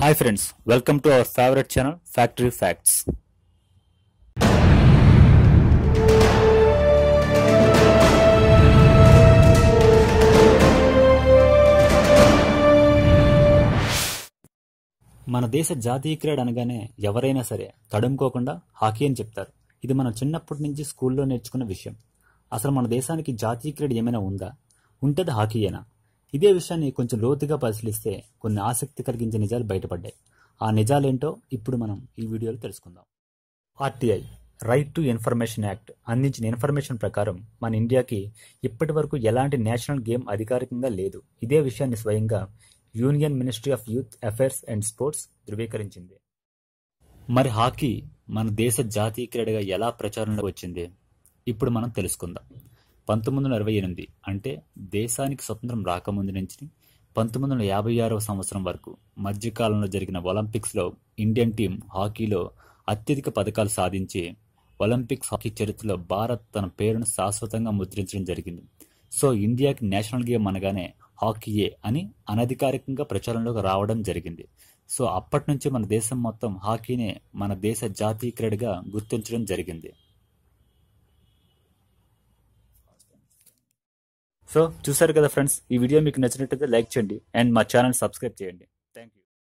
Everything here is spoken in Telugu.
Hi friends, welcome to our favorite channel Factory Facts. మన దేశ జాతీయ క్రీడ అనగానే ఎవరైనా సరే తడుముకోకుండా హాకీ అని చెప్తారు. ఇది మనం చిన్నప్పటి నుంచి స్కూల్లో నేర్చుకున్న విషయం. అసలు మన దేశానికి జాతీయ క్రీడ ఏమైనా ఉందా? ఉంటది హాకీయేనా? ఇదే విషయాన్ని కొంచెం లోతుగా పరిశీలిస్తే కొన్ని ఆసక్తి కలిగించే నిజాలు బయటపడ్డాయి. ఆ నిజాలేంటో ఇప్పుడు మనం ఈ వీడియోలో తెలుసుకుందాం. RTI right to information act అందించిన ఇన్ఫర్మేషన్ ప్రకారం మన ఇండియాకి ఇప్పటి వరకు ఎలాంటి నేషనల్ గేమ్ అధికారికంగా లేదు. ఇదే విషయాన్ని స్వయంగా union ministry of youth affairs and sports ధృవీకరించింది. మరి హాకీ మన దేశ జాతీయ క్రీడగా ఎలా ప్రచారంలో వచ్చింది? ఇప్పుడు మనం తెలుసుకుందాం. 1928 అంటే దేశానికి స్వతంత్రం రాకముందు నుంచి 1956వ సంవత్సరం వరకు మధ్యకాలంలో జరిగిన ఒలింపిక్స్లో ఇండియన్ టీం హాకీలో అత్యధిక పథకాలు సాధించి ఒలింపిక్స్ హాకీ చరిత్రలో భారత్ తన పేరును శాశ్వతంగా ముద్రించడం జరిగింది. సో ఇండియాకి నేషనల్ గేమ్ అనగానే హాకీయే అని అనధికారికంగా ప్రచారంలోకి రావడం జరిగింది. సో అప్పటి నుంచి మన దేశం మొత్తం హాకీనే మన దేశ జాతీయ క్రీడగా గుర్తించడం జరిగింది. సో చూసారు కదా ఫ్రెండ్స్, ఈ వీడియో మీకు నచ్చినట్లయితే లైక్ చేయండి అండ్ మా ఛానల్ సబ్స్క్రైబ్ చేయండి.